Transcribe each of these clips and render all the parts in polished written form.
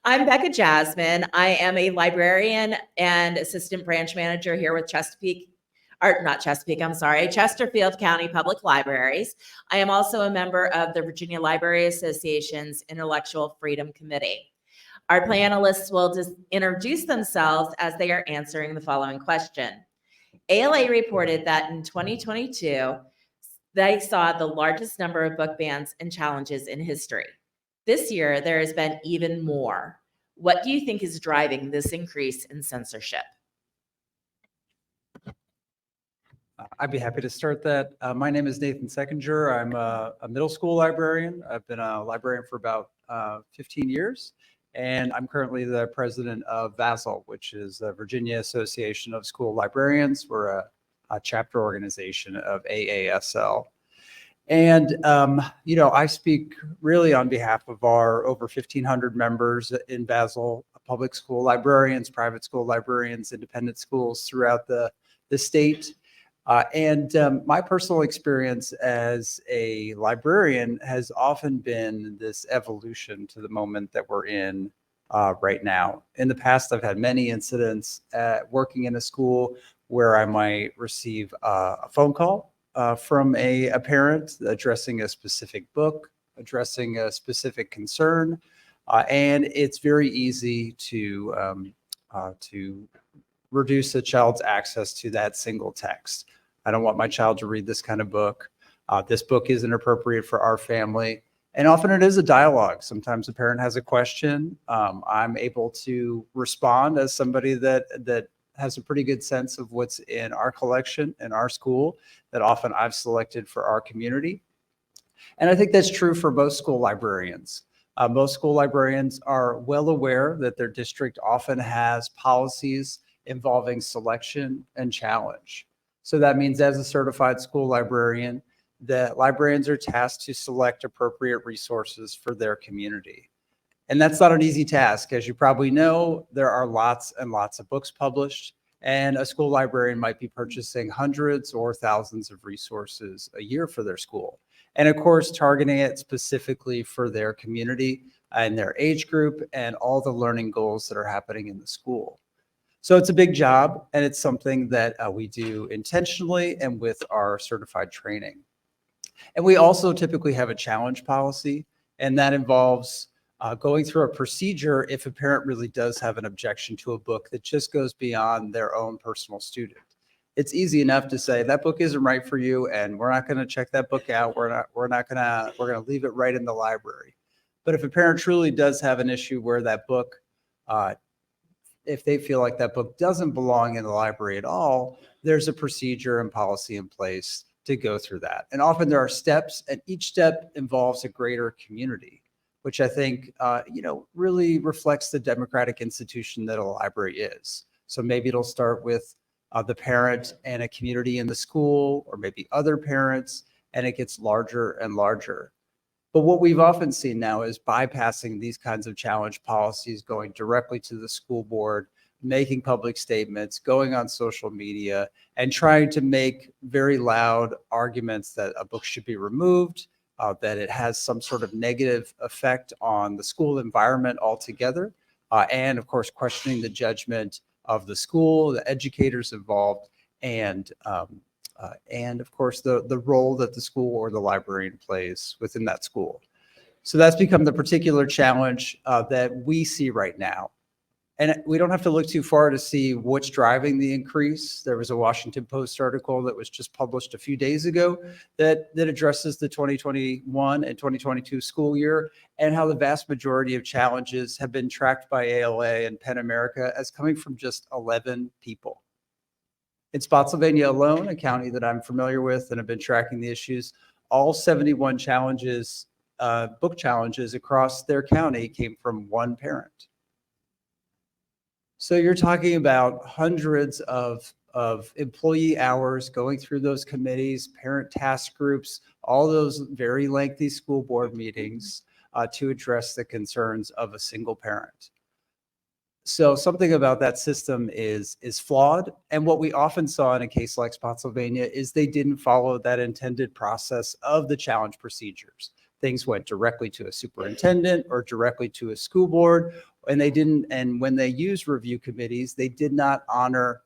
I'm Becca Jasmine. I am a librarian and assistant branch manager here with Chesterfield County Public Libraries. I am also a member of the Virginia Library Association's Intellectual Freedom Committee. Our panelists will introduce themselves as they are answering the following question. ALA reported that in 2022, they saw the largest number of book bans and challenges in history. This year, there has been even more. What do you think is driving this increase in censorship? I'd be happy to start that. My name is Nathan Seckinger. I'm a middle school librarian. I've been a librarian for about 15 years, and I'm currently the president of VASL, which is the Virginia Association of School Librarians. We're a chapter organization of AASL. And, I speak really on behalf of our over 1,500 members in VASL, public school librarians, private school librarians, independent schools throughout the state. My personal experience as a librarian has often been this evolution to the moment that we're in right now. In the past, I've had many incidents working in a school where I might receive a phone call from a parent addressing a specific book, addressing a specific concern, and it's very easy to reduce a child's access to that single text. I don't want my child to read this kind of book. This book isn't appropriate for our family. And often it is a dialogue. Sometimes a parent has a question. I'm able to respond as somebody that has a pretty good sense of what's in our collection in our school that often I've selected for our community. And I think that's true for most school librarians. Most school librarians are well aware that their district often has policies involving selection and challenge. So that means as a certified school librarian, that librarians are tasked to select appropriate resources for their community. And that's not an easy task. As you probably know, there are lots and lots of books published, and a school librarian might be purchasing hundreds or thousands of resources a year for their school. And of course, targeting it specifically for their community and their age group and all the learning goals that are happening in the school. So it's a big job, and it's something that we do intentionally and with our certified training. And we also typically have a challenge policy, and that involves going through a procedure if a parent really does have an objection to a book that just goes beyond their own personal student. It's easy enough to say that book isn't right for you, and we're not going to check that book out. We're going to leave it right in the library. But if a parent truly does have an issue where that book, if they feel like that book doesn't belong in the library at all, there's a procedure and policy in place to go through that. And often there are steps, and each step involves a greater community, which I think, really reflects the democratic institution that a library is. So maybe it'll start with the parent and a community in the school, or maybe other parents, and it gets larger and larger. But what we've often seen now is bypassing these kinds of challenge policies, going directly to the school board, making public statements, going on social media, and trying to make very loud arguments that a book should be removed, that it has some sort of negative effect on the school environment altogether, and of course, questioning the judgment of the school, the educators involved, and of course, the role that the school or the librarian plays within that school. So that's become the particular challenge that we see right now. And we don't have to look too far to see what's driving the increase. There was a Washington Post article that was just published a few days ago that addresses the 2021 and 2022 school year, and how the vast majority of challenges have been tracked by ALA and PEN America as coming from just 11 people. In Spotsylvania alone, a county that I'm familiar with and have been tracking the issues, all 71 challenges, book challenges across their county came from one parent. So you're talking about hundreds of employee hours going through those committees, parent task groups, all those very lengthy school board meetings to address the concerns of a single parent. So something about that system is flawed. And what we often saw in a case like Spotsylvania is they didn't follow that intended process of the challenge procedures. Things went directly to a superintendent or directly to a school board, and they didn't. And when they used review committees, they did not honor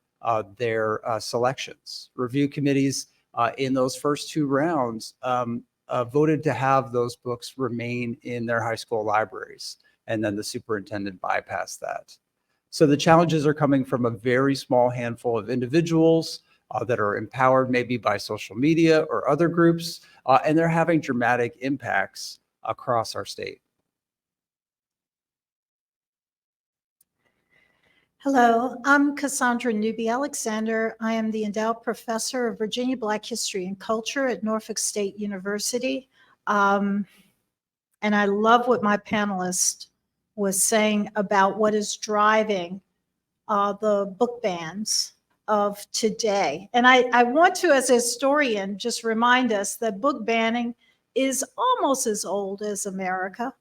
their selections. Review committees in those first two rounds voted to have those books remain in their high school libraries, and then the superintendent bypassed that. So the challenges are coming from a very small handful of individuals that are empowered maybe by social media or other groups, and they're having dramatic impacts across our state. Hello, I'm Cassandra Newby Alexander. I am the Endowed Professor of Virginia Black History and Culture at Norfolk State University. And I love what my panelist was saying about what is driving the book bans of today. And I want to, as a historian, just remind us that book banning is almost as old as America.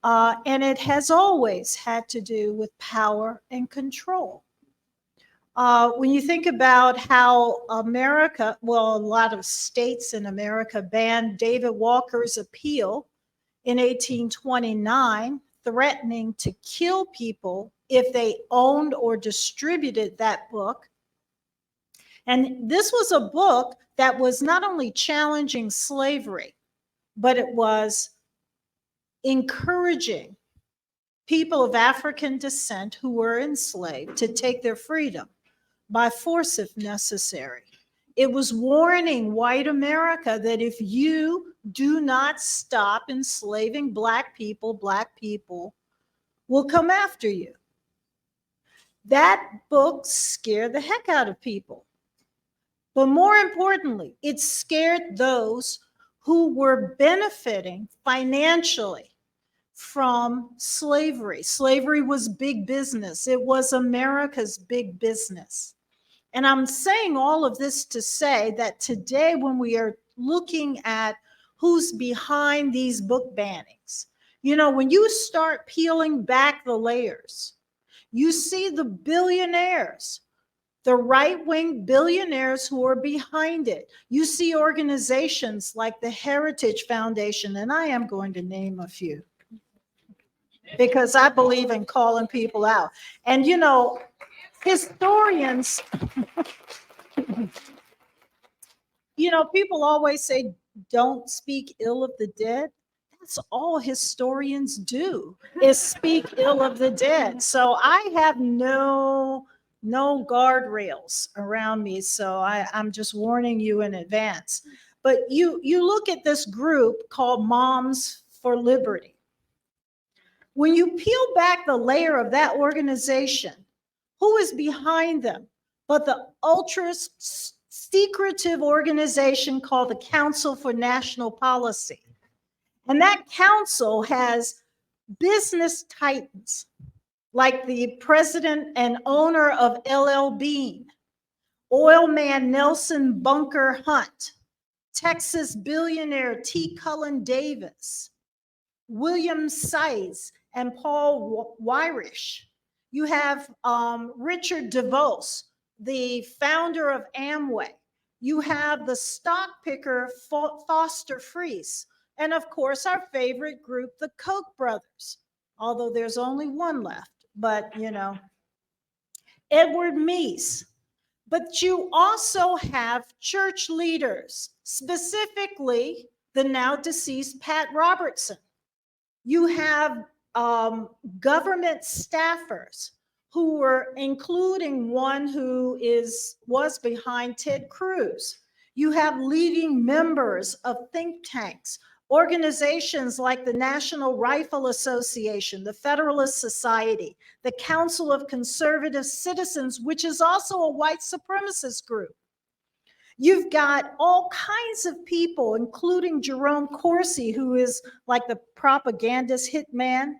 And it has always had to do with power and control. When you think about how America, well, a lot of states in America banned David Walker's appeal in 1829, threatening to kill people if they owned or distributed that book. And this was a book that was not only challenging slavery, but it was encouraging people of African descent who were enslaved to take their freedom by force if necessary. It was warning white America that if you do not stop enslaving Black people will come after you. That book scared the heck out of people. But more importantly, it scared those who were benefiting financially from slavery. Slavery was big business. It was America's big business. And I'm saying all of this to say that today, when we are looking at who's behind these book bannings, you know, when you start peeling back the layers, you see the billionaires, the right-wing billionaires who are behind it. You see organizations like the Heritage Foundation, and I am going to name a few because I believe in calling people out. And, you know, historians, you know, people always say, don't speak ill of the dead. That's all historians do, is speak ill of the dead. So I have no guardrails around me. So I'm just warning you in advance. But you look at this group called Moms for Liberty. When you peel back the layer of that organization, who is behind them but the ultra secretive organization called the Council for National Policy? And that council has business titans like the president and owner of LL Bean, oil man Nelson Bunker Hunt, Texas billionaire T. Cullen Davis, William Size, and Paul Weyrich. You have Richard DeVos, the founder of Amway. You have the stock picker Foster Friess. And of course, our favorite group, the Koch brothers, although there's only one left, but you know, Edward Meese. But you also have church leaders, specifically the now deceased Pat Robertson. You have government staffers who were, including one who was behind Ted Cruz. You have leading members of think tanks, organizations like the National Rifle Association, the Federalist Society, the Council of Conservative Citizens, which is also a white supremacist group. You've got all kinds of people, including Jerome Corsi, who is like the propagandist hitman.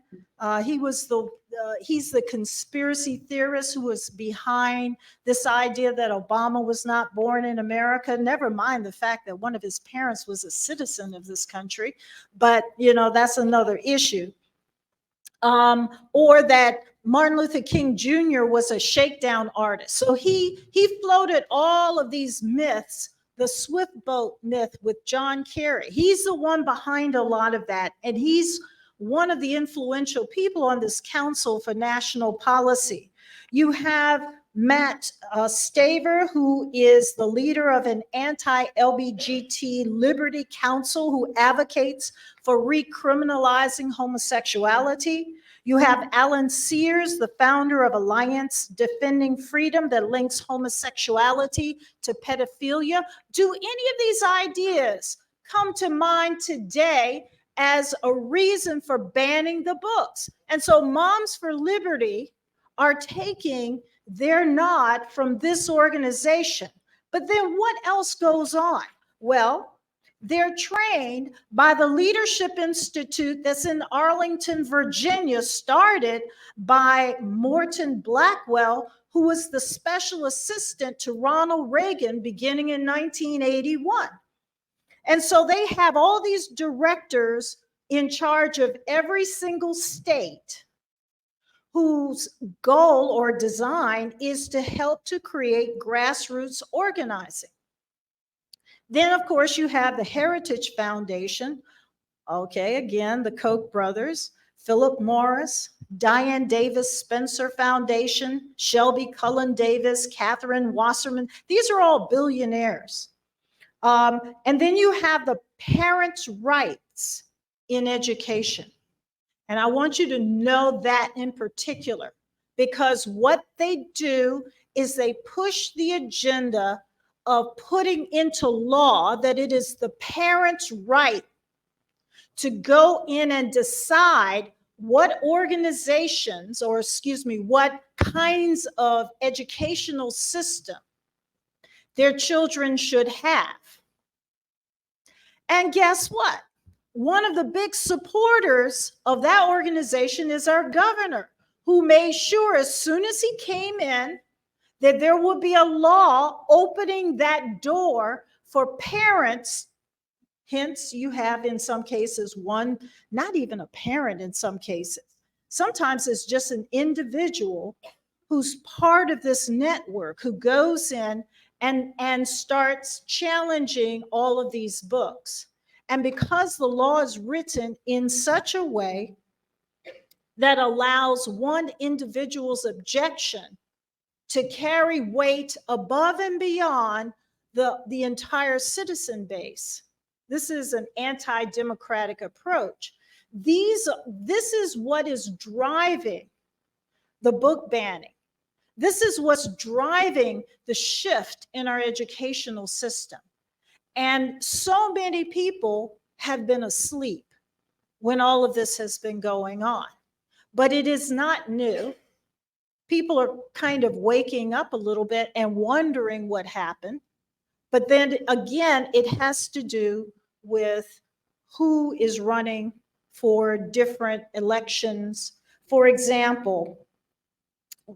He's the conspiracy theorist who was behind this idea that Obama was not born in America. Never mind the fact that one of his parents was a citizen of this country, but you know, that's another issue. Or that Martin Luther King Jr. was a shakedown artist. So he floated all of these myths the swift boat myth with John Kerry. He's the one behind a lot of that, and he's one of the influential people on this Council for National Policy. You have Matt Staver, who is the leader of an anti-LGBT Liberty Council who advocates for recriminalizing homosexuality. You have Alan Sears, the founder of Alliance Defending Freedom, that links homosexuality to pedophilia. Do any of these ideas come to mind today as a reason for banning the books? And so Moms for Liberty are taking their nod from this organization. But then what else goes on? Well, they're trained by the Leadership Institute that's in Arlington, Virginia, started by Morton Blackwell, who was the special assistant to Ronald Reagan beginning in 1981. And so they have all these directors in charge of every single state whose goal or design is to help to create grassroots organizing. Then, of course, you have the Heritage Foundation. Okay, again, the Koch brothers, Philip Morris, Diane Davis Spencer Foundation, Shelby Cullen Davis, Catherine Wasserman. These are all billionaires. And then you have the parents' rights in education. And I want you to know that in particular, because what they do is they push the agenda of putting into law that it is the parents' right to go in and decide what organizations, or excuse me, what kinds of educational system their children should have. And guess what? One of the big supporters of that organization is our governor, who made sure as soon as he came in that there would be a law opening that door for parents. Hence, you have in some cases one, not even a parent in some cases. Sometimes it's just an individual who's part of this network who goes in and starts challenging all of these books. And because the law is written in such a way that allows one individual's objection to carry weight above and beyond the entire citizen base, this is an anti-democratic approach. This is what is driving the book banning. This is what's driving the shift in our educational system. And so many people have been asleep when all of this has been going on. But it is not new. People are kind of waking up a little bit and wondering what happened. But then again, it has to do with who is running for different elections. For example,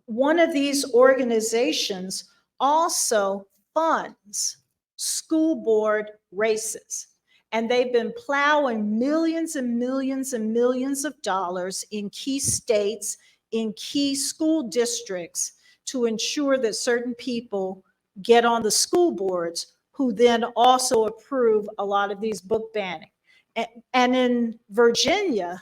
one of these organizations also funds school board races. And they've been plowing millions and millions and millions of dollars in key states, in key school districts, to ensure that certain people get on the school boards, who then also approve a lot of these book banning. And in Virginia,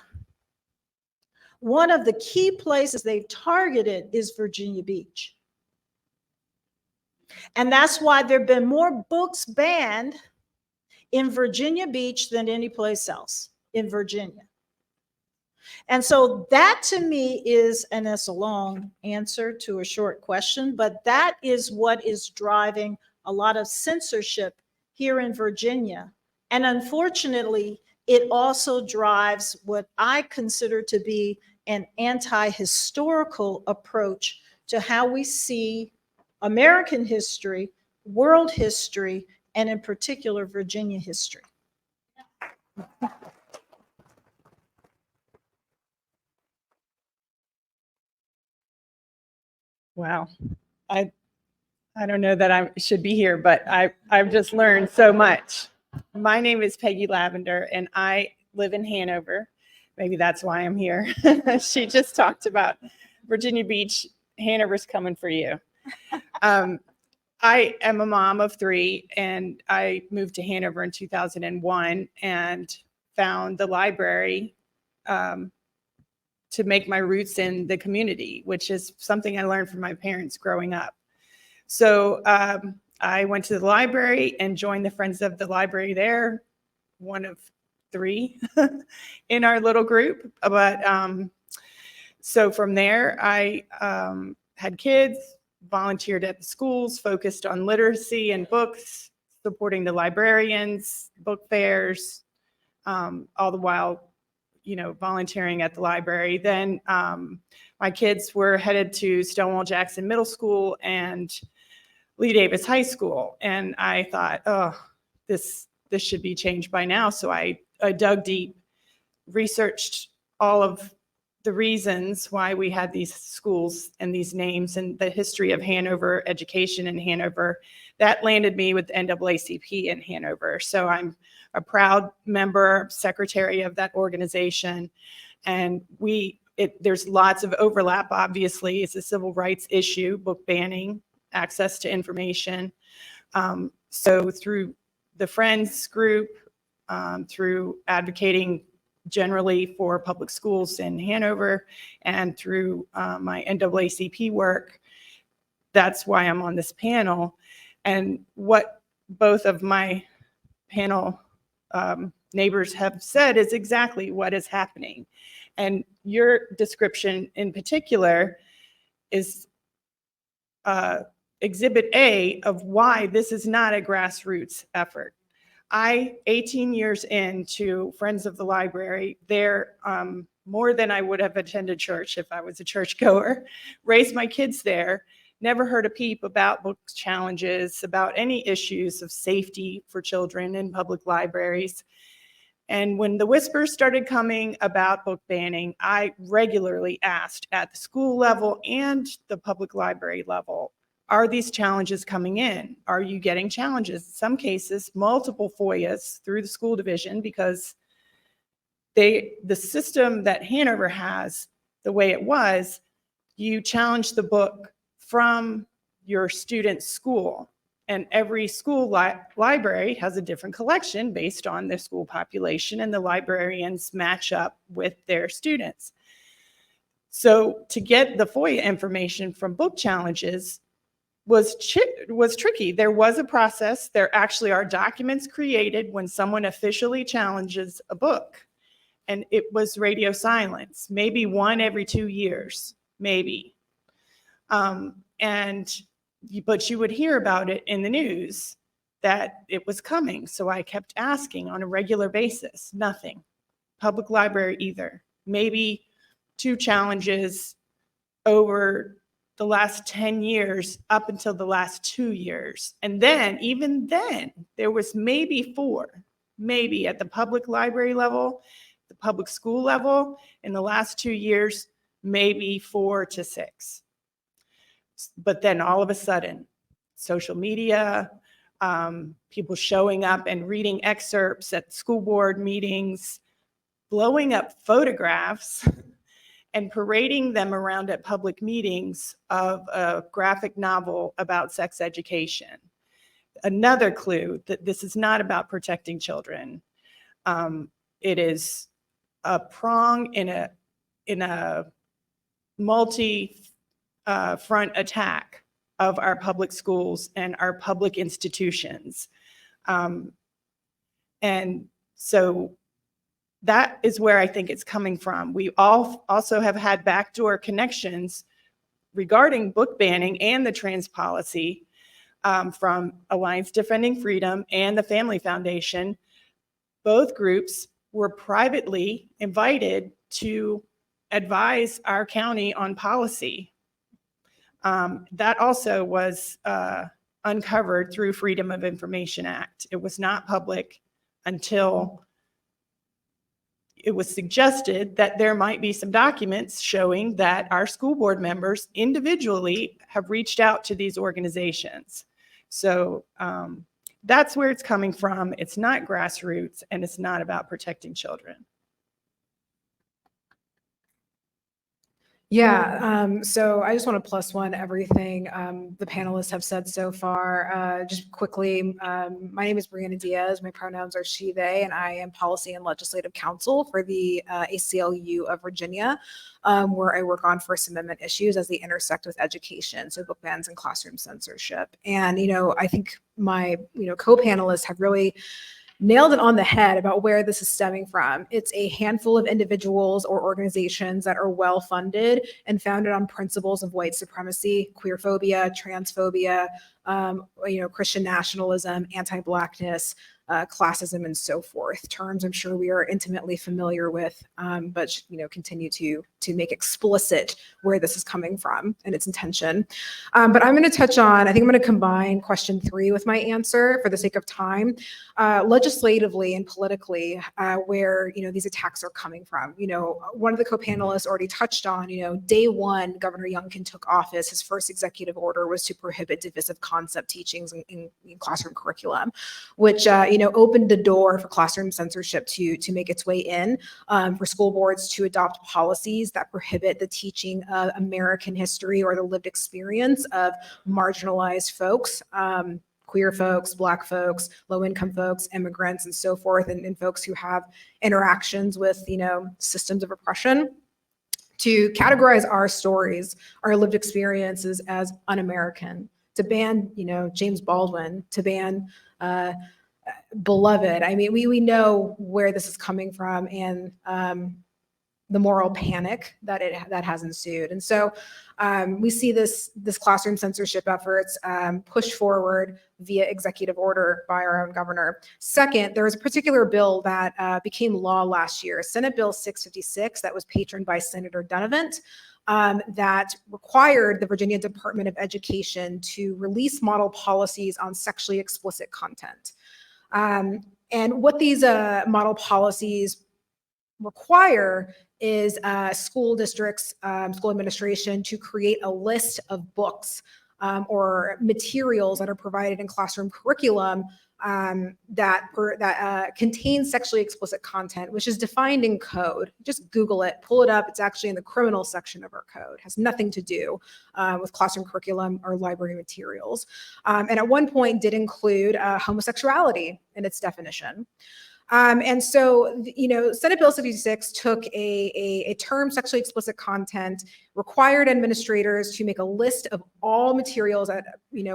one of the key places they've targeted is Virginia Beach. And that's why there have been more books banned in Virginia Beach than any place else in Virginia. And so that to me is, and that's a long answer to a short question, but that is what is driving a lot of censorship here in Virginia. And unfortunately, it also drives what I consider to be an anti-historical approach to how we see American history, world history, and in particular, Virginia history. Wow. I don't know that I should be here, but I've just learned so much. My name is Peggy Lavender, and I live in Hanover. Maybe that's why I'm here. She just talked about Virginia Beach. Hanover's coming for you. I am a mom of 3, and I moved to Hanover in 2001 and found the library to make my roots in the community, which is something I learned from my parents growing up. So I went to the library and joined the Friends of the Library there, one of 3 in our little group. But so from there, I had kids, volunteered at the schools, focused on literacy and books, supporting the librarians, book fairs, all the while, volunteering at the library. Then my kids were headed to Stonewall Jackson Middle School and Lee Davis High School. And I thought, oh, this should be changed by now. So I dug deep, researched all of the reasons why we had these schools and these names and the history of Hanover education in Hanover. That landed me with the NAACP in Hanover. So I'm a proud member, secretary of that organization. And there's lots of overlap, obviously. It's a civil rights issue, book banning, access to information. So through the Friends group, through advocating generally for public schools in Hanover, and through my NAACP work, that's why I'm on this panel. And what both of my panel neighbors have said is exactly what is happening. And your description in particular is Exhibit A of why this is not a grassroots effort. 18 years into Friends of the Library, they're more than I would have attended church if I was a churchgoer, raised my kids there, never heard a peep about book challenges, about any issues of safety for children in public libraries. And when the whispers started coming about book banning, I regularly asked at the school level and the public library level, are these challenges coming in? Are you getting challenges? In some cases, multiple FOIAs through the school division, because the system that Hanover has, the way it was, you challenge the book from your student's school. And every school library has a different collection based on their school population, and the librarians match up with their students. So to get the FOIA information from book challenges was tricky. There was a process. There actually are documents created when someone officially challenges a book. And it was radio silence, maybe one every 2 years, maybe. But you would hear about it in the news that it was coming. So I kept asking on a regular basis, nothing. Public library either. Maybe 2 challenges over the last 10 years up until the last 2 years. And then, even then, there was maybe 4, maybe at the public library level, the public school level, in the last 2 years, maybe 4 to 6. But then all of a sudden, social media, people showing up and reading excerpts at school board meetings, blowing up photographs and parading them around at public meetings of a graphic novel about sex education. Another clue that this is not about protecting children. It is a prong in a multi-front attack of our public schools and our public institutions. And so that is where I think it's coming from. We all also have had backdoor connections regarding book banning and the trans policy from Alliance Defending Freedom and the Family Foundation. Both groups were privately invited to advise our county on policy. That also was uncovered through Freedom of Information Act. It was not public until it was suggested that there might be some documents showing that our school board members individually have reached out to these organizations. So that's where it's coming from. It's not grassroots, and it's not about protecting children. Yeah, so I just want to plus one everything the panelists have said so far. Just quickly, my name is Brianna Diaz. My pronouns are she, they, and I am policy and legislative counsel for the ACLU of Virginia, where I work on First Amendment issues as they intersect with education, so book bans and classroom censorship. And, I think my, co-panelists have really nailed it on the head about where this is stemming from. It's a handful of individuals or organizations that are well funded and founded on principles of white supremacy, queerphobia, transphobia, Christian nationalism, anti-Blackness, classism, and so forth. Terms I'm sure we are intimately familiar with, but continue to make explicit where this is coming from and its intention. But I'm going to touch on, I think I'm going to combine question 3 with my answer for the sake of time. Legislatively and politically, where these attacks are coming from. One of the co-panelists already touched on. Day one, Governor Youngkin took office. His first executive order was to prohibit divisive concept teachings in classroom curriculum, which opened the door for classroom censorship to make its way in, for school boards to adopt policies that prohibit the teaching of American history or the lived experience of marginalized folks. Queer folks, Black folks, low-income folks, immigrants, and so forth, and folks who have interactions with, systems of oppression, to categorize our stories, our lived experiences as un-American, to ban, James Baldwin, to ban Beloved. I mean, we know where this is coming from, and the moral panic that has ensued. And so we see this classroom censorship efforts pushed forward via executive order by our own governor. Second, there was a particular bill that became law last year, Senate Bill 656, that was patroned by Senator Dunavant, that required the Virginia Department of Education to release model policies on sexually explicit content. And what these model policies require is school districts, school administration to create a list of books or materials that are provided in classroom curriculum that contain sexually explicit content, which is defined in code. Just Google it, pull it up. It's actually in the criminal section of our code. It has nothing to do with classroom curriculum or library materials. And at one point did include homosexuality in its definition. And so, Senate Bill 66 took a term, sexually explicit content, required administrators to make a list of all materials that,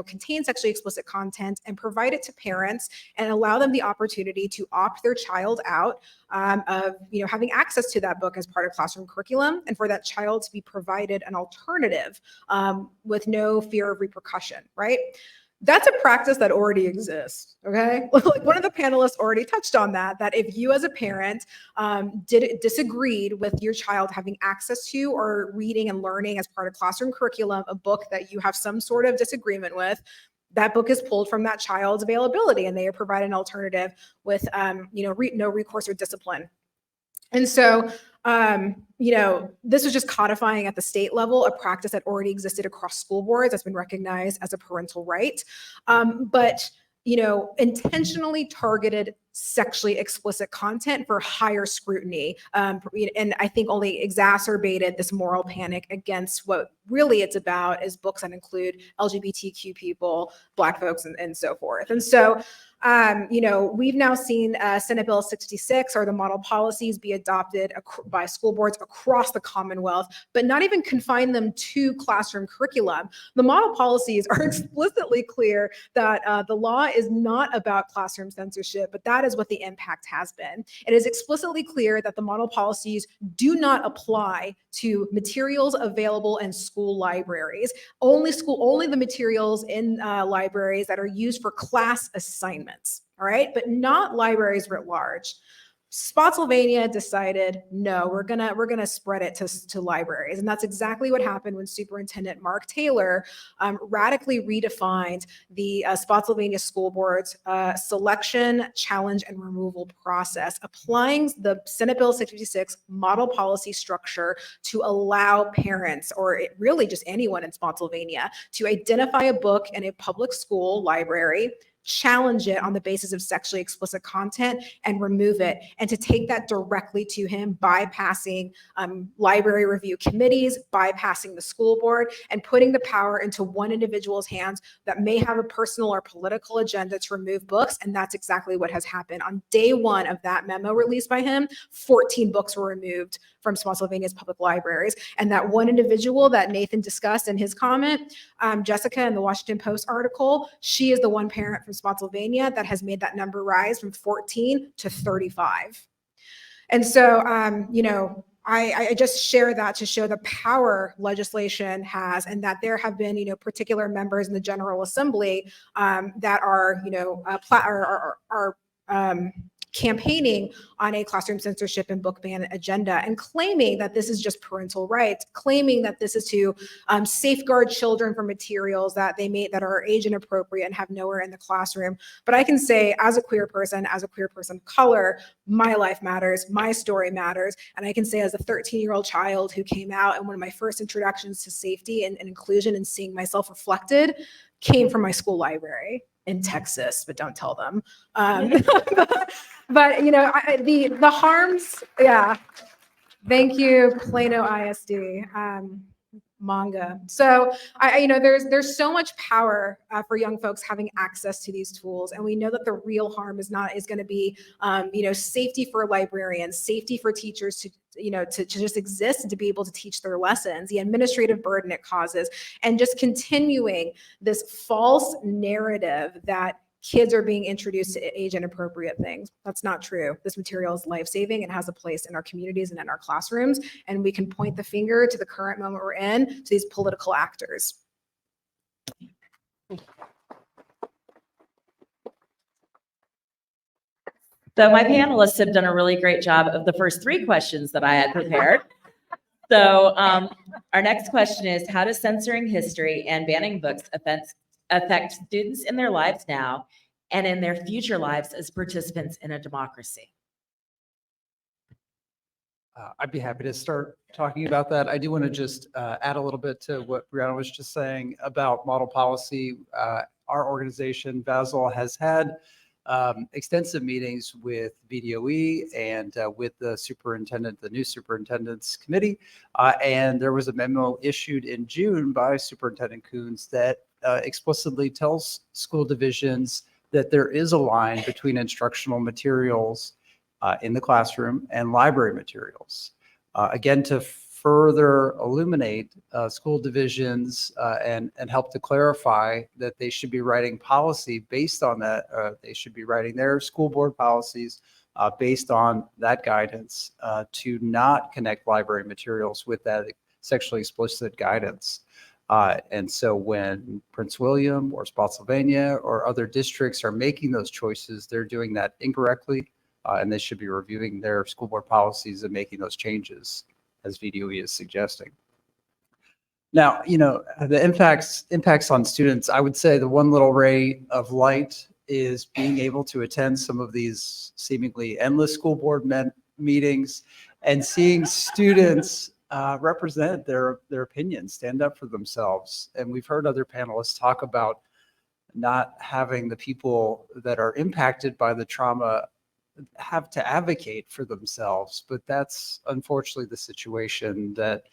contain sexually explicit content and provide it to parents and allow them the opportunity to opt their child out of, having access to that book as part of classroom curriculum, and for that child to be provided an alternative with no fear of repercussion, right? That's a practice that already exists, okay? Like one of the panelists already touched on that if you as a parent disagreed with your child having access to or reading and learning as part of classroom curriculum a book that you have some sort of disagreement with, that book is pulled from that child's availability and they are provided an alternative with, no recourse or discipline. And so, this was just codifying at the state level a practice that already existed across school boards that's been recognized as a parental right. But intentionally targeted sexually explicit content for higher scrutiny. And I think only exacerbated this moral panic against what really it's about is books that include LGBTQ people, Black folks, and so forth. And so, we've now seen Senate Bill 66 or the model policies be adopted by school boards across the Commonwealth, but not even confine them to classroom curriculum. The model policies are explicitly clear that the law is not about classroom censorship, but that is what the impact has been. It is explicitly clear that the model policies do not apply to materials available in school libraries. Only the materials in libraries that are used for class assignments, all right? But not libraries writ large. Spotsylvania decided, no, we're gonna spread it to libraries. And that's exactly what happened when Superintendent Mark Taylor radically redefined the Spotsylvania School Board's selection, challenge, and removal process, applying the Senate Bill 656 model policy structure to allow parents, or really just anyone in Spotsylvania, to identify a book in a public school library, challenge it on the basis of sexually explicit content and remove it, and to take that directly to him, bypassing library review committees, bypassing the school board, and putting the power into one individual's hands that may have a personal or political agenda to remove books. And that's exactly what has happened. On day one of that memo released by him, 14 books were removed from Spotsylvania's public libraries. And that one individual that Nathan discussed in his comment, Jessica in the Washington Post article, she is the one parent from Spotsylvania that has made that number rise from 14 to 35. And so, I just share that to show the power legislation has, and that there have been, particular members in the General Assembly that are, campaigning on a classroom censorship and book ban agenda, and claiming that this is just parental rights, claiming that this is to safeguard children from materials that that are age inappropriate and have nowhere in the classroom. But I can say, as a queer person of color, my life matters, my story matters. And I can say, as a 13-year-old child who came out, and one of my first introductions to safety and inclusion and seeing myself reflected came from my school library in Texas, but don't tell them. But the harms, yeah. Thank you, Plano ISD. Manga. So there's so much power for young folks having access to these tools, and we know that the real harm is going to be safety for librarians, safety for teachers to just exist and to be able to teach their lessons, the administrative burden it causes, and just continuing this false narrative that kids are being introduced to age inappropriate things. That's not true. This material is life-saving and has a place in our communities and in our classrooms. And we can point the finger to the current moment we're in, to these political actors. So my panelists have done a really great job of the first three questions that I had prepared. So our next question is, how does censoring history and banning books affect students in their lives now and in their future lives as participants in a democracy? I'd be happy to start talking about that. I do want to just add a little bit to what Brianna was just saying about model policy. Our organization, VASL, has had extensive meetings with VDOE and with the superintendent, the new superintendent's committee. And there was a memo issued in June by Superintendent Coons that explicitly tells school divisions that there is a line between instructional materials in the classroom and library materials. Again, to further illuminate school divisions and help to clarify that they should be writing policy based on that. They should be writing their school board policies based on that guidance to not connect library materials with that sexually explicit guidance. And so when Prince William or Spotsylvania or other districts are making those choices, they're doing that incorrectly, and they should be reviewing their school board policies and making those changes, as VDOE is suggesting. Now, the impacts on students, I would say the one little ray of light is being able to attend some of these seemingly endless school board meetings and seeing students represent their opinions, stand up for themselves. And we've heard other panelists talk about not having the people that are impacted by the trauma have to advocate for themselves, but that's unfortunately the situation that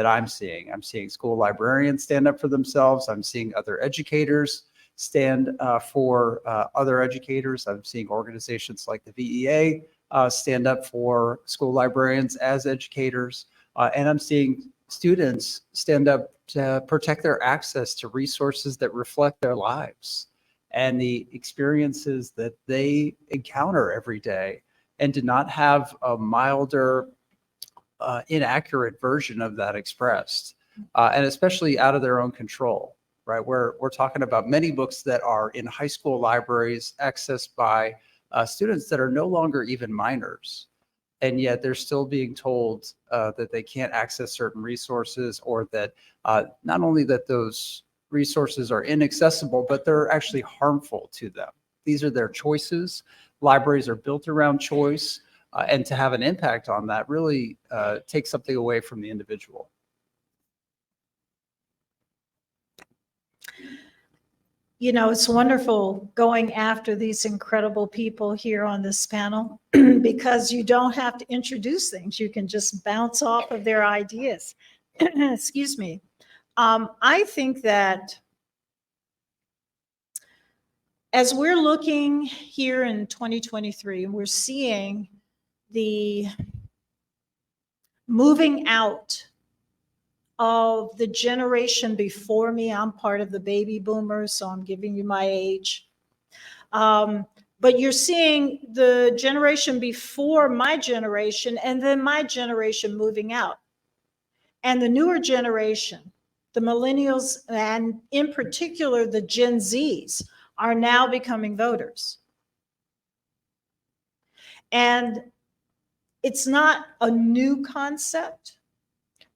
I'm seeing. I'm seeing school librarians stand up for themselves. I'm seeing other educators stand for other educators. I'm seeing organizations like the VEA stand up for school librarians as educators. And I'm seeing students stand up to protect their access to resources that reflect their lives and the experiences that they encounter every day, and to not have a milder, inaccurate version of that expressed, and especially out of their own control, right? We're talking about many books that are in high school libraries accessed by students that are no longer even minors. And yet they're still being told that they can't access certain resources, or that not only that those resources are inaccessible, but they're actually harmful to them. These are their choices. Libraries are built around choice, and to have an impact on that really takes something away from the individual. You know, it's wonderful going after these incredible people here on this panel because you don't have to introduce things. You can just bounce off of their ideas. Excuse me. I think that as we're looking here in 2023, and we're seeing the moving out of the generation before me. I'm part of the baby boomers, so I'm giving you my age. But you're seeing the generation before my generation and then my generation moving out. And the newer generation, the millennials, and in particular the Gen Zs, are now becoming voters. And it's not a new concept,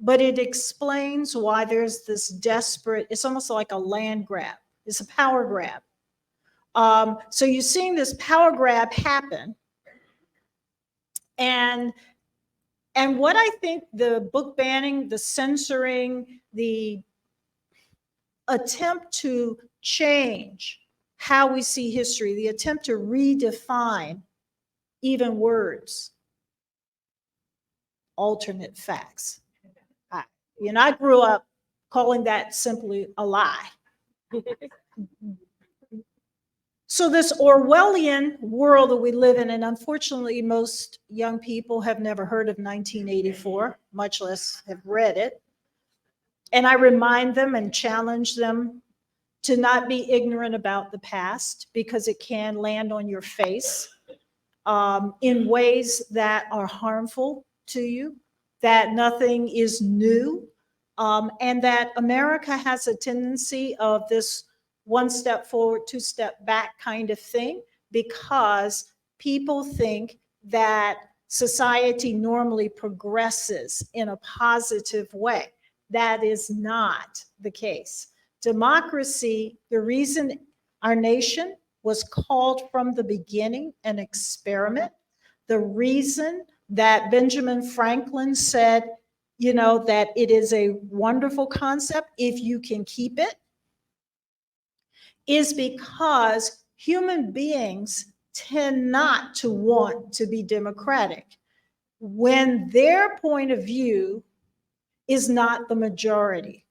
but it explains why there's this desperate, it's almost like a land grab. It's a power grab. So you're seeing this power grab happen. And what I think the book banning, the censoring, the attempt to change how we see history, the attempt to redefine even words, alternate facts. I grew up calling that simply a lie. So this Orwellian world that we live in, and unfortunately most young people have never heard of 1984, much less have read it. And I remind them and challenge them to not be ignorant about the past because it can land on your face in ways that are harmful to you, that nothing is new, and that America has a tendency of this one step forward, two step back kind of thing, because people think that society normally progresses in a positive way. That is not the case. Democracy, the reason our nation was called from the beginning an experiment, the reason that Benjamin Franklin said, that it is a wonderful concept if you can keep it, is because human beings tend not to want to be democratic when their point of view is not the majority.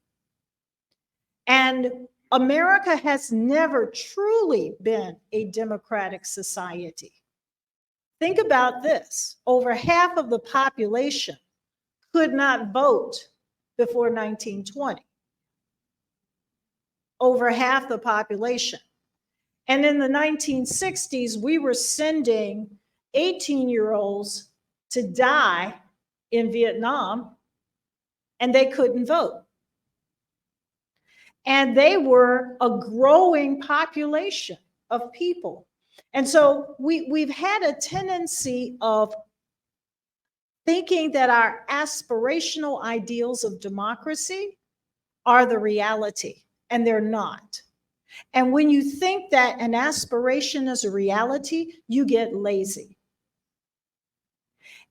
And America has never truly been a democratic society. Think about this. Over half of the population could not vote before 1920. Over half the population. And in the 1960s, we were sending 18-year-olds to die in Vietnam, and they couldn't vote. And they were a growing population of people. And so we've had a tendency of thinking that our aspirational ideals of democracy are the reality, and they're not. And when you think that an aspiration is a reality, you get lazy.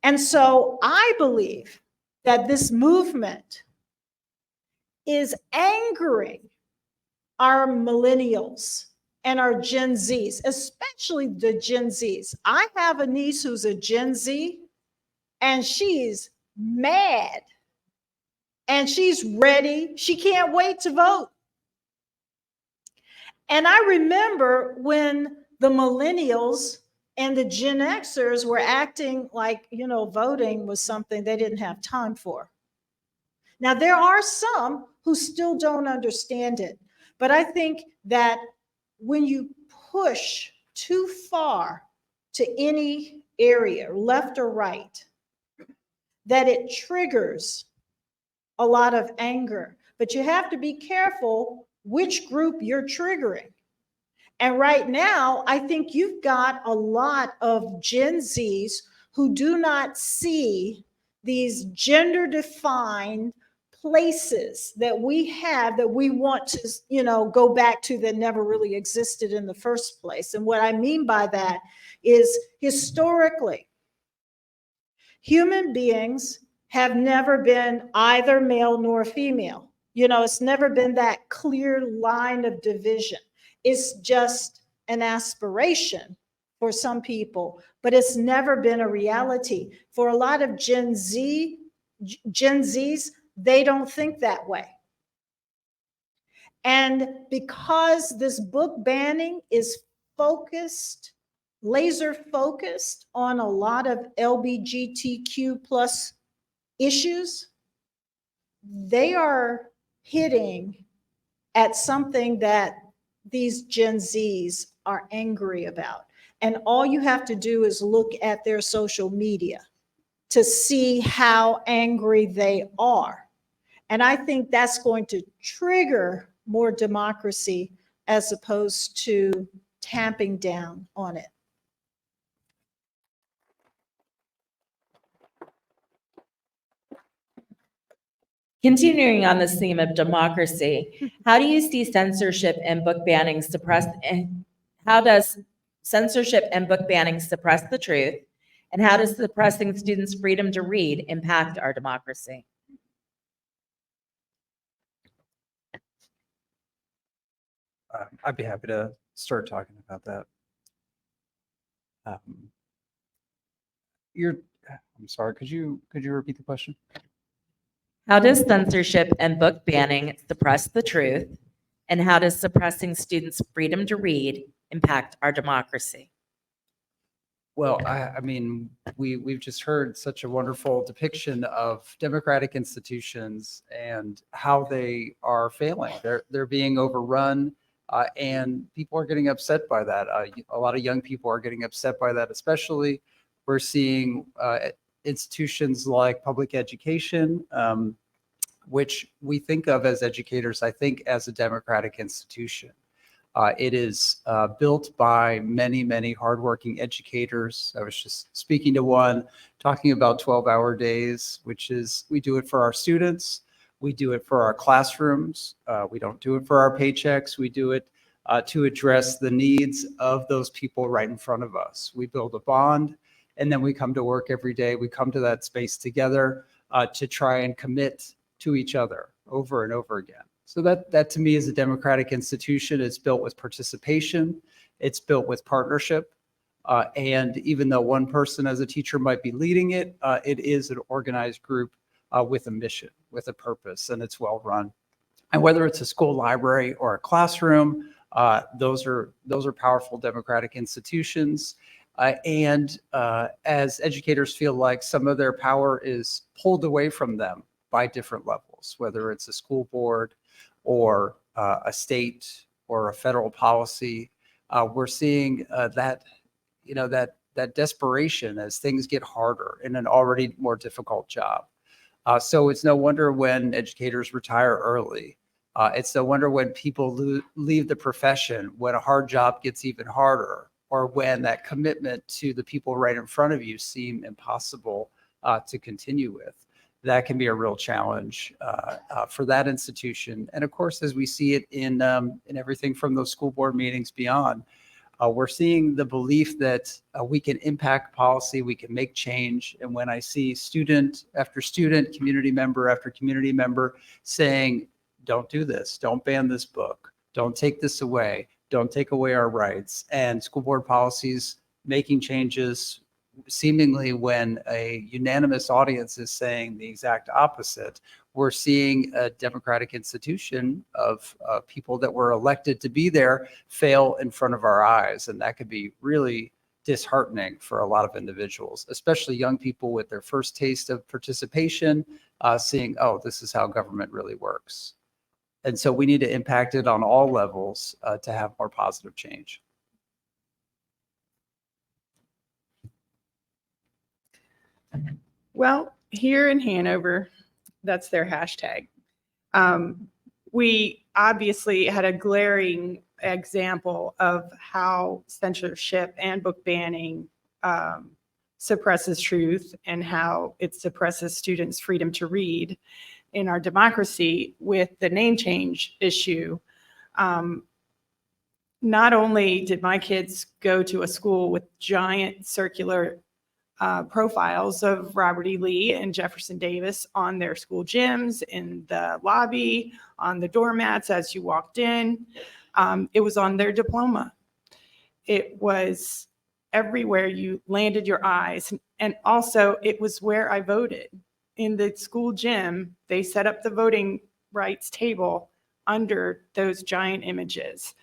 And so I believe that this movement is angering our millennials and our Gen Zs, especially the Gen Zs. I have a niece who's a Gen Z, and she's mad, and she's ready. She can't wait to vote. And I remember when the millennials and the Gen Xers were acting like, voting was something they didn't have time for. Now, there are some who still don't understand it, but I think that when you push too far to any area, left or right, that it triggers a lot of anger. But you have to be careful which group you're triggering. And right now, I think you've got a lot of Gen Zs who do not see these gender-defined places that we have that we want to, go back to that never really existed in the first place. And what I mean by that is historically, human beings have never been either male nor female. It's never been that clear line of division. It's just an aspiration for some people, but it's never been a reality. For a lot of Gen Zs, they don't think that way. And because this book banning is focused, laser focused on a lot of LGBTQ plus issues, they are hitting at something that these Gen Zs are angry about. And all you have to do is look at their social media to see how angry they are. And I think that's going to trigger more democracy as opposed to tamping down on it. Continuing on this theme of democracy, how do you see censorship and book banning suppress, and how does censorship and book banning suppress the truth? And how does suppressing students' freedom to read impact our democracy? I'd be happy to start talking about that. I'm sorry, could you repeat the question? How does censorship and book banning suppress the truth? And how does suppressing students' freedom to read impact our democracy? Well, I mean, we've just heard such a wonderful depiction of democratic institutions and how they are failing. They're being overrun, and people are getting upset by that. A lot of young people are getting upset by that, especially we're seeing institutions like public education, which we think of as educators, I think, as a democratic institution. It is built by many, many hardworking educators. I was just speaking to one, talking about 12-hour days, which is, we do it for our students. We do it for our classrooms. We don't do it for our paychecks. We do it to address the needs of those people right in front of us. We build a bond, and then we come to work every day. We come to that space together to try and commit to each other over and over again. So that to me is a democratic institution. It's built with participation. It's built with partnership. And even though one person as a teacher might be leading it, it is an organized group with a mission, with a purpose, and it's well run. And whether it's a school library or a classroom, those are powerful democratic institutions. And as educators feel like some of their power is pulled away from them by different levels, whether it's a school board or a state or a federal policy, we're seeing that desperation as things get harder in an already more difficult job. So it's no wonder when educators retire early. It's no wonder when people leave the profession, when a hard job gets even harder, or when that commitment to the people right in front of you seem impossible to continue with. That can be a real challenge for that institution. And of course, as we see it in everything from those school board meetings beyond, we're seeing the belief that we can impact policy, we can make change. And when I see student after student, community member after community member saying, don't do this, don't ban this book, don't take this away, don't take away our rights, and school board policies making changes seemingly when a unanimous audience is saying the exact opposite, we're seeing a democratic institution of people that were elected to be there fail in front of our eyes. And that could be really disheartening for a lot of individuals, especially young people with their first taste of participation, seeing, oh, this is how government really works. And so we need to impact it on all levels to have more positive change. Well, here in Hanover, that's their hashtag. We obviously had a glaring example of how censorship and book banning suppresses truth and how it suppresses students' freedom to read in our democracy with the name change issue. Not only did my kids go to a school with giant circular profiles of Robert E. Lee and Jefferson Davis on their school gyms, in the lobby, on the doormats as you walked in. It was on their diploma. It was everywhere you landed your eyes. And also, it was where I voted. In the school gym, they set up the voting rights table under those giant images.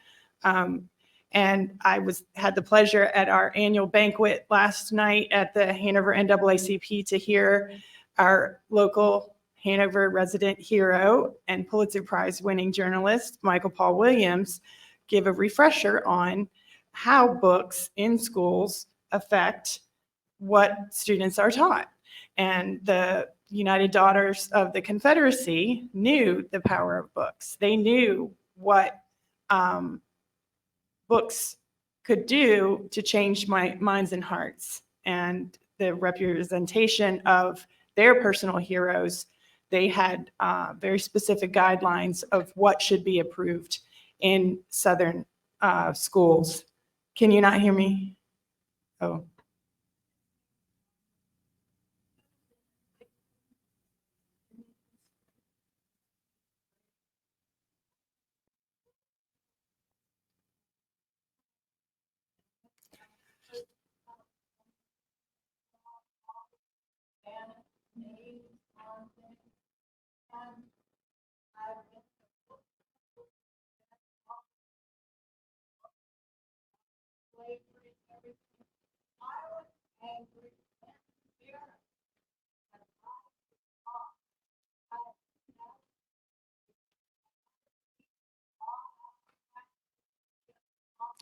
And I had the pleasure at our annual banquet last night at the Hanover NAACP to hear our local Hanover resident hero and Pulitzer Prize winning journalist, Michael Paul Williams, give a refresher on how books in schools affect what students are taught. And the United Daughters of the Confederacy knew the power of books. They knew what books could do to change minds and hearts. And the representation of their personal heroes, they had very specific guidelines of what should be approved in Southern schools. Can you not hear me? Oh.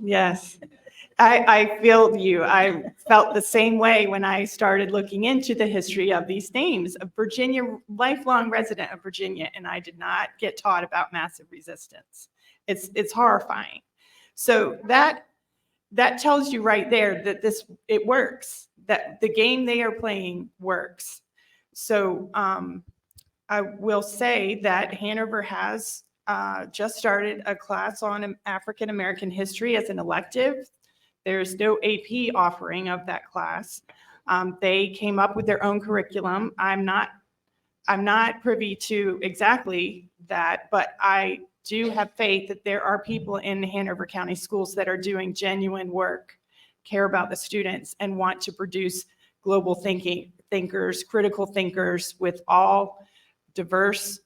Yes, I feel you. I felt the same way when I started looking into the history of these names. A Virginia, lifelong resident of Virginia, and I did not get taught about massive resistance. It's horrifying. So that tells you right there that it works, that the game they are playing works. So I will say that Hanover has just started a class on African American history as an elective. There's no AP offering of that class. They came up with their own curriculum. I'm not privy to exactly that, but I do have faith that there are people in Hanover County schools that are doing genuine work, care about the students, and want to produce global thinkers, critical thinkers with all diverse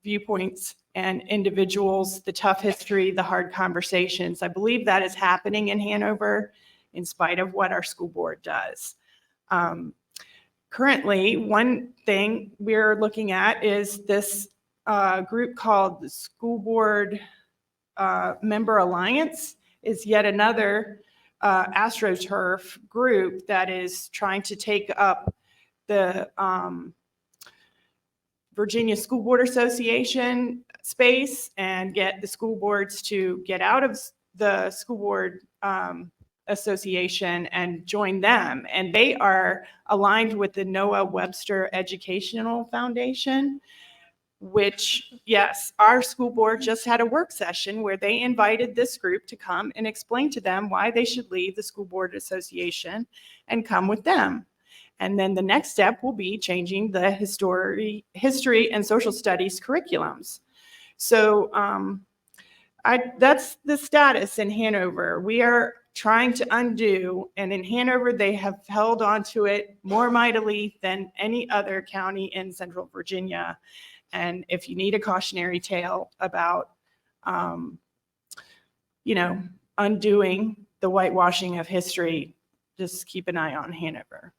viewpoints and individuals, the tough history, the hard conversations. I believe that is happening in Hanover in spite of what our school board does. Currently, one thing we're looking at is this group called the School Board Member Alliance is yet another AstroTurf group that is trying to take up the Virginia School Board Association space and get the school boards to get out of the school board association and join them. And they are aligned with the Noah Webster Educational Foundation, which, yes, our school board just had a work session where they invited this group to come and explain to them why they should leave the school board association and come with them. And then the next step will be changing the history and social studies curriculums. So that's the status in Hanover. We are trying to undo, and in Hanover, they have held on to it more mightily than any other county in Central Virginia. And if you need a cautionary tale about, undoing the whitewashing of history, just keep an eye on Hanover.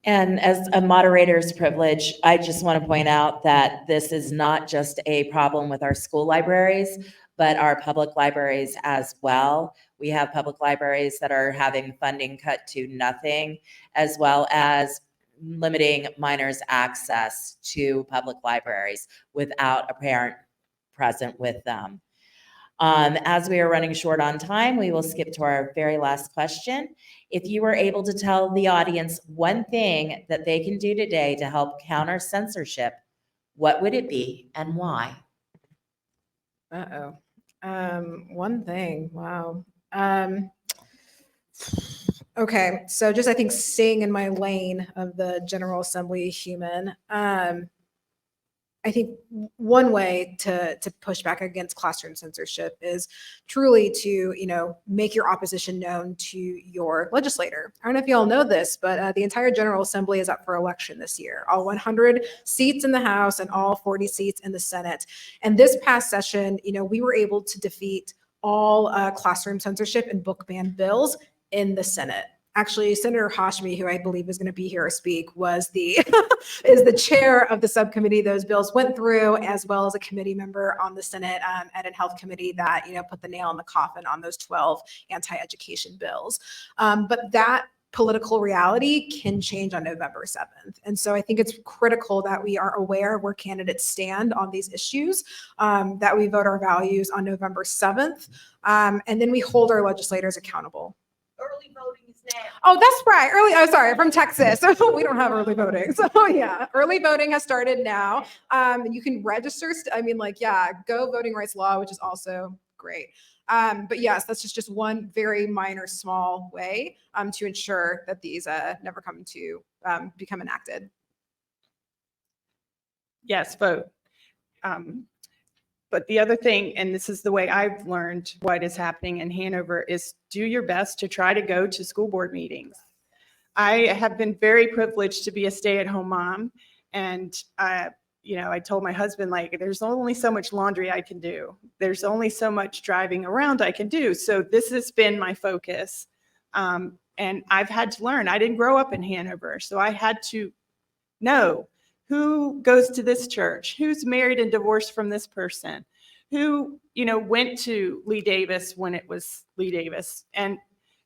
And as a moderator's privilege, I just want to point out that this is not just a problem with our school libraries, but our public libraries as well. We have public libraries that are having funding cut to nothing, as well as limiting minors' access to public libraries without a parent present with them. As we are running short on time, we will skip to our very last question. If you were able to tell the audience one thing that they can do today to help counter censorship, what would it be and why? One thing. Wow. Okay. So just, I think, staying in my lane of the General Assembly human, I I think one way to push back against classroom censorship is truly to, make your opposition known to your legislator. I don't know if you all know this, but the entire General Assembly is up for election this year. All 100 seats in the House and all 40 seats in the Senate. And this past session, we were able to defeat all classroom censorship and book ban bills in the Senate. Actually, Senator Hashmi, who I believe is going to be here to speak, was is the chair of the subcommittee those bills went through, as well as a committee member on the Senate Ed and Health Committee that put the nail in the coffin on those 12 anti-education bills. But that political reality can change on November 7th. And so I think it's critical that we are aware where candidates stand on these issues, that we vote our values on November 7th, and then we hold our legislators accountable. Early voting is now. Oh, that's right. Sorry, from Texas. We don't have early voting. So yeah, early voting has started now. You can register. Go voting rights law, which is also great. But yes, that's just one very minor, small way to ensure that these never come to become enacted. Yes, vote. But the other thing, and this is the way I've learned what is happening in Hanover, is do your best to try to go to school board meetings. I have been very privileged to be a stay-at-home mom, and I told my husband, there's only so much laundry I can do. There's only so much driving around I can do. So this has been my focus. And I've had to learn. I didn't grow up in Hanover, so I had to know who goes to this church, who's married and divorced from this person, who, went to Lee Davis when it was Lee Davis. And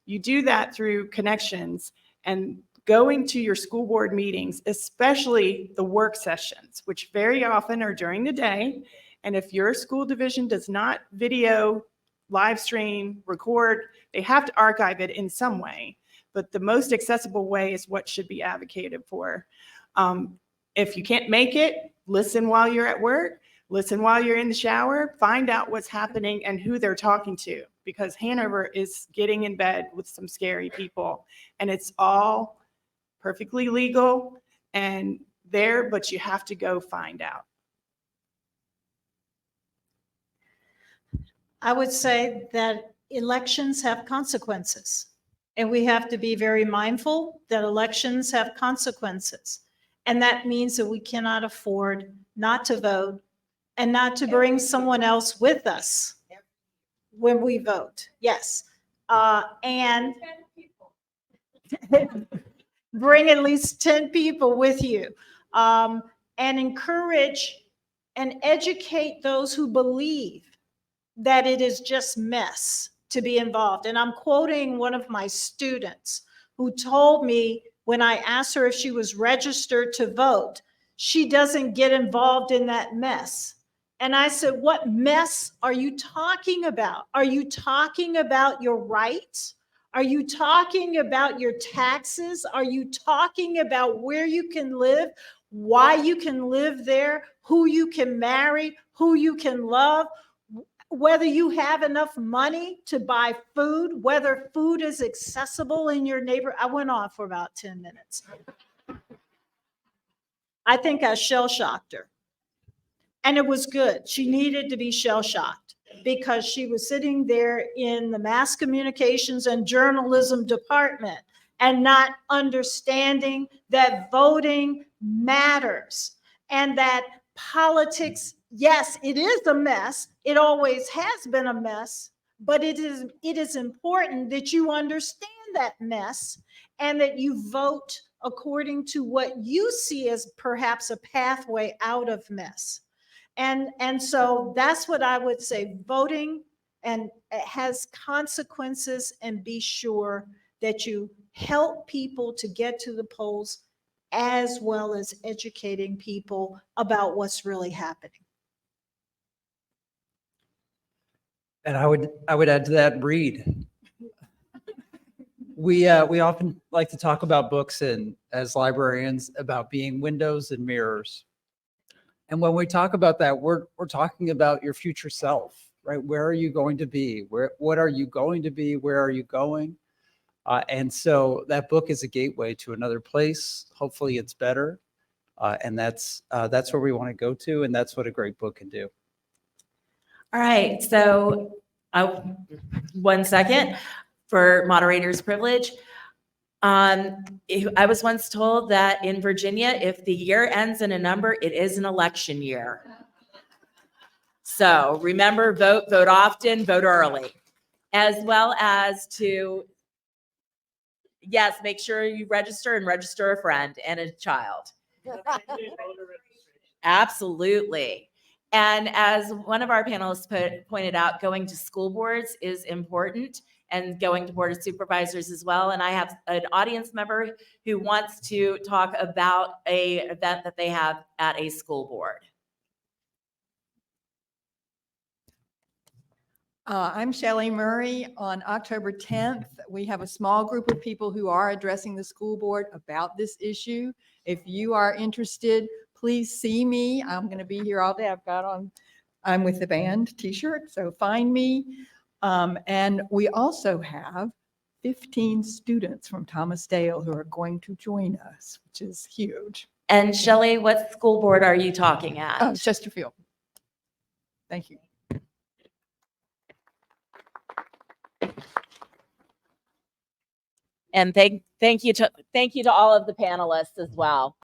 you do that through connections and going to your school board meetings, especially the work sessions, which very often are during the day. And if your school division does not video, live stream, record, they have to archive it in some way. But the most accessible way is what should be advocated for. If you can't make it, listen while you're at work, listen while you're in the shower, find out what's happening and who they're talking to, because Hanover is getting in bed with some scary people, and it's all perfectly legal and there, but you have to go find out. I would say that elections have consequences, and we have to be very mindful that elections have consequences. And that means that we cannot afford not to vote and not to bring someone else with us when we vote. Yes. And bring at least 10 people with you, and encourage and educate those who believe that it is just mess to be involved. And I'm quoting one of my students who told me, when I asked her if she was registered to vote, she doesn't get involved in that mess. And I said, what mess are you talking about? Are you talking about your rights? Are you talking about your taxes? Are you talking about where you can live, why you can live there, who you can marry, who you can love, whether you have enough money to buy food, whether food is accessible in your neighborhood? I went on for about 10 minutes. I think I shell-shocked her. And it was good. She needed to be shell-shocked because she was sitting there in the mass communications and journalism department and not understanding that voting matters and that politics, yes, it is a mess. It always has been a mess, but it is important that you understand that mess and that you vote according to what you see as perhaps a pathway out of mess. And so that's what I would say. Voting and it has consequences, and be sure that you help people to get to the polls, as well as educating people about what's really happening. And I would add to that, read. We often like to talk about books and as librarians about being windows and mirrors. And when we talk about that, we're talking about your future self, right? Where are you going to be? What are you going to be? Where are you going? And so that book is a gateway to another place. Hopefully it's better. And that's where we want to go to, and that's what a great book can do. All right, so 1 second for moderator's privilege. I was once told that in Virginia, if the year ends in a number, it is an election year. So remember, vote often, vote early, as well as to, yes, make sure you register and register a friend and a child. Absolutely. And as one of our panelists pointed out, going to school boards is important, and going to board of supervisors as well. And I have an audience member who wants to talk about a event that they have at a school board. I'm Shelley Murray. On October 10th, we have a small group of people who are addressing the school board about this issue. If you are interested, please see me. I'm going to be here all day. I've got on, I'm with the band t-shirt, so find me. And we also have 15 students from Thomas Dale who are going to join us, which is huge. And Shelley, what school board are you talking at? Oh, Chesterfield. Thank you. And thank you to all of the panelists as well.